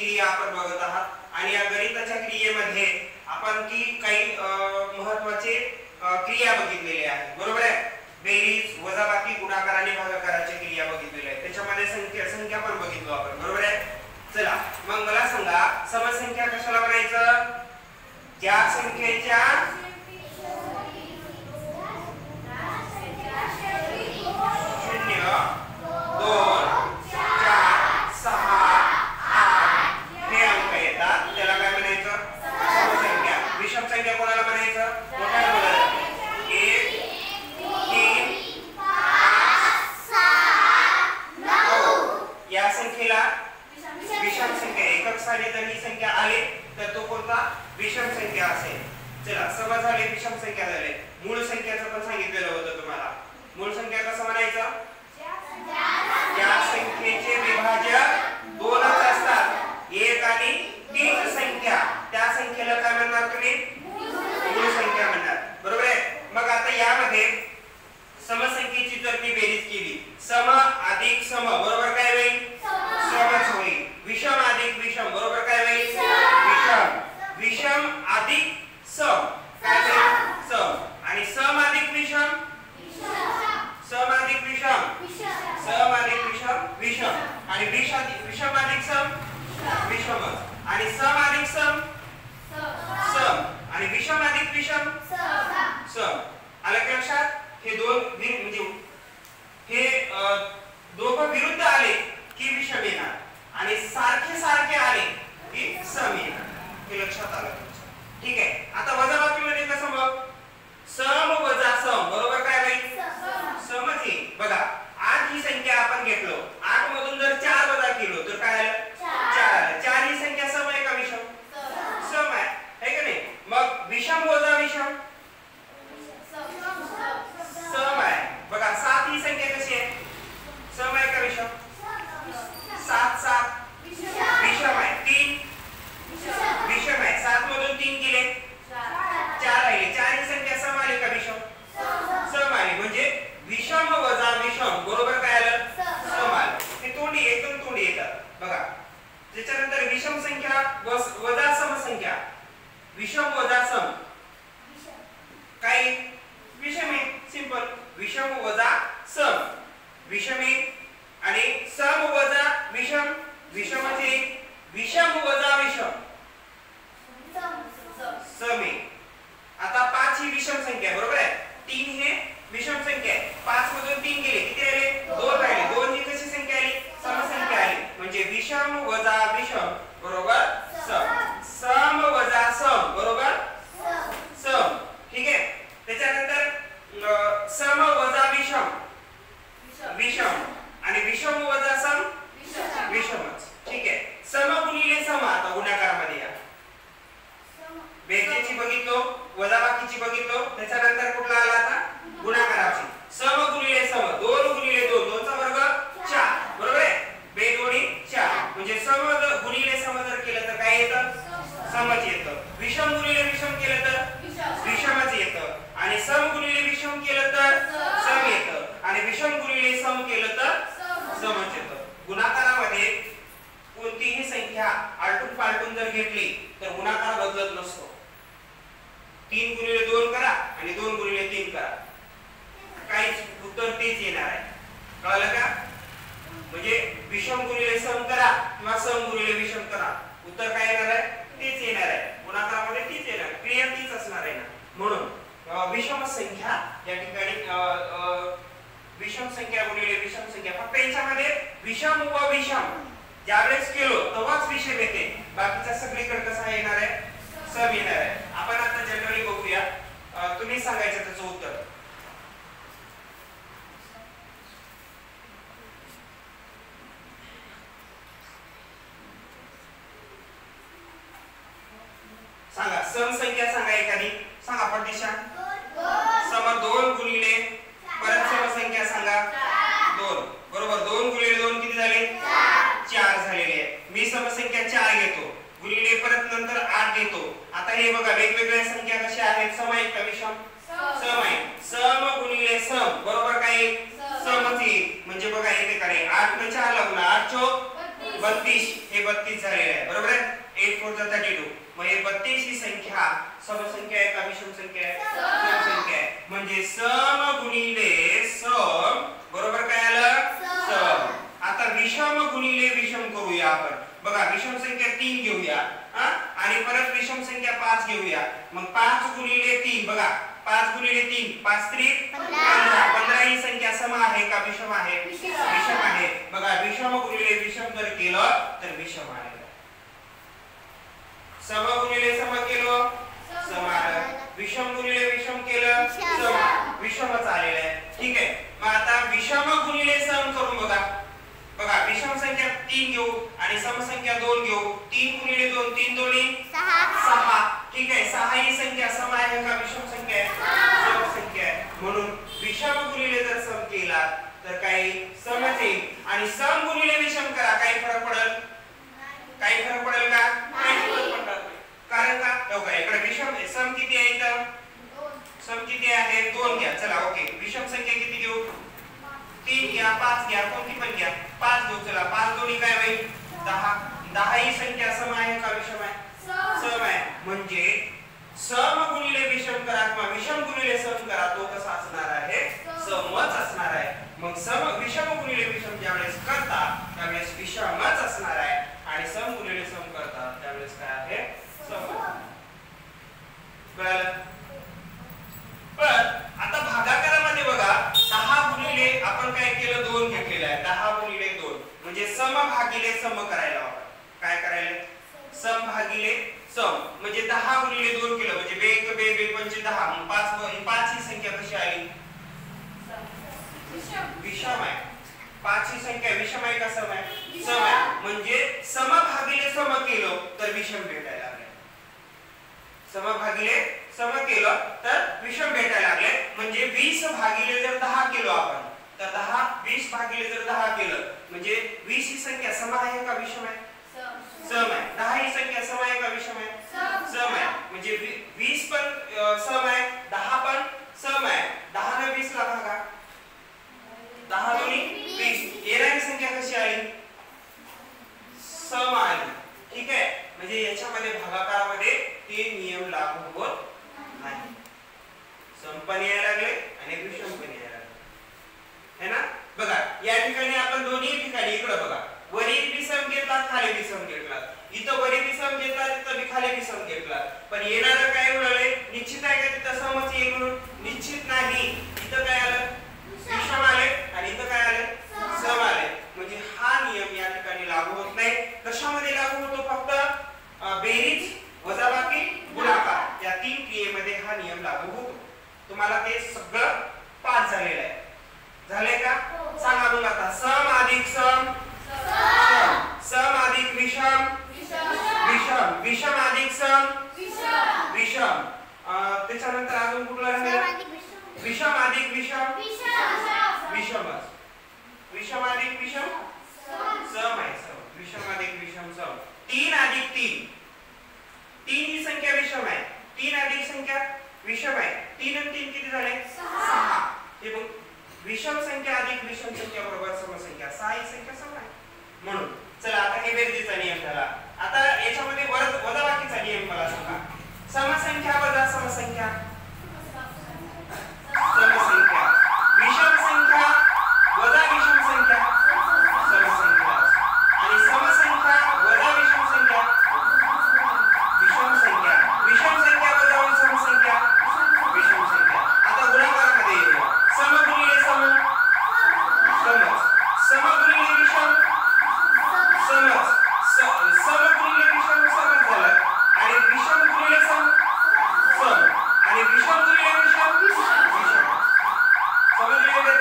क्रिया आपण बघत आहात आणि या गणिताच्या क्रियेमध्ये आपण की काही महत्त्वाचे क्रिया बघितलेल्या आहेत, बरोबर आहे. बेरीज, वजाबाकी, गुणाकार आणि भागाकाराच्या क्रिया बघितलेल्या आहेत. त्याच्यामध्ये संख्या पण बघितलो आपण, बरोबर आहे. चला मग मला सांगा, समसंख्या कशाला म्हणायचं? ज्या संख्येच्या विषम संख्या असेल. चला समज झाले, विषम संख्या झाले. मूळ संख्याचं पण सांगितलेलं होतं तुम्हाला. मूळ संख्या कसं म्हणायचं? ज्या संख्येचे विभाजक दोनच असतात, एक आणि तीन संख्या, त्या संख्येला काय म्हणणार तुम्ही? मूळ संख्या म्हणणार, बरोबर आहे. मग आता यामध्ये समसंख्येची जर मी बेरीज केली, सम अधिक सम बरोबर काय होईल? समच होईल. विषम अधिक विषम बरोबर काय होईल? विषम. विषम अधिक सम काय होईल? सम. आणि सम अधिक विषम? सम अधिक विषम? सम अधिक विषम? विषम. आणि विषम अधिक सम? विषमच. आणि सम अधिक सम? सम. आणि विषम अधिक विषम? सम. आलं का लक्षात? हे दोन म्हणजे हे दोघं विरुद्ध आले की विषम येणार आणि सारखे सारखे आले की सम येणार. हे लक्षात आलं तुमच्या, ठीक आहे. आता वजाबाकी मध्ये कसं? मग सम वजा सम बरोबर काय होईल? समच येईल. बघा 8 ही संख्या आपण घेतलो, 8 मधून जर 4 वजा केलो तर काय आलं? 4 आलं. 4 ही संख्या सम आहे का विषम? सम आहे का नाही? मग विषम वजा विषम सम आहे. बघा 7 ही संख्या कशी आहे? सम आहे का विषम? 7 7 विषम आहे. 3 विषम आहे. 7 मधून 3 गेले 4 राहिले. 4 ही संख्या सम आली का विषम? सम आली. म्हणजे विषम वजा विषम बरोबर काय आलं? सम आलं. हे तोंडी एकदम तोंडी येतात बघा. त्याच्यानंतर विषम संख्या वजा सम संख्या, विषम वजा सम काय? विषम आहे. सिंपल. विषम वजा सम विषम आहे आणि सम वजा विषम विषमच आहे. विषम वजा विषम सम आहे. आता 5 ही विषम संख्या बरोबर आहे. 3 हे विषम संख्या आहे. 5 मधून 3 गेले किती राहिले? 2 राहिले. 2 ही कशी संख्या आली? समसंख्या आली. म्हणजे विषम वजा विषम बरोबर सम. सम वजा सम बरोबर सम, ठीक आहे. त्याच्यानंतर सम वजा विषम विषम आणि विषम वजा सम विषमच, ठीक आहे. सम गुणिले सम. आता गुणाकारामध्ये या बेरजेची बघितलो, वजाबाकीची बघितलो, त्याच्यानंतर कुठला आला आता? गुणाकाराची. सम गुणिले सम 2 गुणिले 2 2 चा वर्ग 4 बरोबर आहे. बे दोन्ही 4 म्हणजे सम गुणिले सम जर केलं तर काय येतं? समच येतं. विषम गुणिले विषम केलं तर विषमच येतं. आणि सम गुणिले विषम केलं तर सम येतं. आणि विषम गुणिले सम केलं तर समच येतं. गुणाकारामध्ये कोणतीही संख्या आलटून पालटून जर घेतली तर गुणाकार बदलत नसतो. 3 गुणिले 2 करा आणि 2 गुणिले 3 करा, काहीच उत्तर तेच येणार आहे. कळलं का? म्हणजे विषम गुणिले सम करा किंवा सम गुणिले विषम करा, उत्तर काय येणार आहे? तेच येणार आहे. गुणाकारामध्ये तीच येणार, क्रिया तीच असणार आहे ना. म्हणून विषम संख्या या ठिकाणी विषम संख्या गुणिले विषम संख्या, फक्त याच्यामध्ये विषम व विषम ज्यावेळेस केलो तेव्हाच विषम येते. बाकीचा सगळीकडे कसा येणार आहे? सम येणार आहे. आपण आता जनरली बघूया. तुम्ही सांगायचं त्याचं उत्तर. सांगा सम संख्या सांगा एखादी. सांगा पटदिशा. सम 2 गुणिले परत सम संख्या सांगा 2 बरोबर. 2 गुणिले 2 किती झाले? 4 झालेले आहे. मी सम संख्या 4 घेतो गुणिले परत नंतर 8 घेतो. आता हे बघा वेगवेगळ्या संख्या कशा आहेत? सम आहे का विषम? सम आहे. सम गुणिले सम बरोबर काय? समच येईल. म्हणजे बघा इथे काय 8 ने 4 ला गुणा 8 चौक 32 हे 32 झालेले आहे बरोबर आहे. 8 4 32. मग हे 32 ही संख्या समसंख्या आहे का विषम संख्या आहे? समसंख्या आहे. म्हणजे सम गुणिले सम बरोबर काय आलं? सम. आता विषम गुणिले विषम करूया आपण. बघा विषम संख्या 3 घेऊया आणि परत विषम संख्या 5 घेऊया. मग 5 गुणिले 3 बघा 5 गुणिले 3 5 3 15. 15 ही संख्या सम आहे का विषम आहे? विषम आहे. बघा विषम गुणिले विषम जर केलं तर विषम आले. सम गुणिले सम केलं सम आलं. विषम गुणिले विषम केलं सम. विषमच आलेलं आहे. ठीक आहे. मग आता विषम गुणिले सम करून बघा. बघा विषम संख्या 3 घेऊ आणि सम संख्या 2 घेऊ. 3 गुणिले 2 3 दोन्ही 6. ठीक आहे. 6 ही संख्या सम आहे का विषम संख्या आहे? सम संख्या आहे. म्हणून विषम गुणिले जर सम केला तर काही समच येईल. आणि सम गुणिले विषम करा काही फरक पडेल? काही फरक पडेल का? काही फरक पडणार नाही. कारण का? बघा इकडे विषम सम किती आहे इथं? सम किती आहे? 2 घ्या. चला ओके. विषम संख्या किती घेऊ? 3 घ्या 5 घ्या कोणती पण घ्या. 5 घेऊ. चला 5 दोन्ही काय होईल? 10. 10 ही संख्या सम आहे का विषम आहे? सम आहे. म्हणजे सम गुणिले विषम करा किंवा विषम गुणिले सम करा तो कसा असणार आहे? समच असणार आहे. मग सम विषम गुणिले विषम ज्यावेळेस करता त्यावेळेस विषमच असणार आहे आणि सम गुणिले सम करता त्यावेळेस काय आहे? सम. कळलं? पण आता भागाकारामध्ये बघा 10 गुणिले आपण काय केलं 2 घेतलेला आहे. 10 गुणिले 2 म्हणजे सम भागिले सम करायला आपण काय करायला? सम भागिले सम म्हणजे 10 गुणिले 2 केलं म्हणजे 2 2 2 पंचे 10. मग 5 ही संख्या कशी आली? विषम आहे. 5 ही संख्या विषम आहे का सम आहे? सम आहे. म्हणजे सम भागिले सम केलं तर विषम भेटायला लागले. सम भागिले सम केलं तर विषम भेटायला लागले. म्हणजे 20 भागिले जर 10 केलो आपण तर 20 भागिले जर 10 केलं म्हणजे 20 ही संख्या सम आहे का विषम आहे? सम आहे. 10 ही संख्या सम आहे का विषम आहे? सम आहे. म्हणजे 20 पण सम आहे 10 पण सम आहे. 10 ने 20 ला भागा 10 दोन्ही 20. येणारी संख्या कशी आली? सम आली. ठीक आहे. म्हणजे याच्यामध्ये भागाकारामध्ये ते नियम लागू होत नाही. सम पण यायला लागले आणि विषम पण यायला लागले है ना. बघा या ठिकाणी आपण दोन्ही ठिकाणी इकडे बघा वरी विषम घेतला खाली विषम घेतला. इथं वरी विषम घेतला तिथं बी खाली विषम घेतला. पण येणारं काय मिळाले? निश्चित आहे का तिथं समच येईल म्हणून? निश्चित नाही. इथं काय आलं? विषम आले आणि इथं काय आले? सम आले. म्हणजे हा नियम या ठिकाणी लागू होत नाही. कशामध्ये लागू होतो? फक्त बेरीज वजाबाकी गुणाकार या 3 क्रियेमध्ये हा नियम लागू होतो. तुम्हाला ते सगळं पाठ झालेलं आहे. झाले का? सांगा मग आता सम अधिक सम सम अधिक विषम विषम विषम अधिक सम विषम. त्याच्यानंतर अजून कुठला राहिला? विषम अधिक विषम विषमच. विषम अधिक विषम सम आहे. सम विषम अधिक विषम सम. 3 अधिक 3 3 ही संख्या विषम आहे. 3 अधिक संख्या विषम आहे. 3 आणि 3 किती झाले? 6. हे बघ विषम संख्या अधिक विषम संख्या बरोबर समसंख्या 6 ही संख्या सम आहे. म्हणून चला आता हे बेरजेचा नियम झाला. आता याच्यामध्ये वजाबाकीचा नियम मला सांगा. समसंख्या वजा समसंख्या समसंख्या. विषम संख्या वजा विषम संख्या समसंख्या आणि समसंख्या वजा विषम संख्या विषम संख्या. विषम संख्या वजा विषम संख्या विषम संख्या. आता गुणाकारामध्ये येऊया. सम गुणिले सम समच. सम गुणिले विषम समच. सम गुणिले विषम समच झालं आणि विषम गुणिले सम सम आणि विषम गुणिले विषम विषम. समजले का?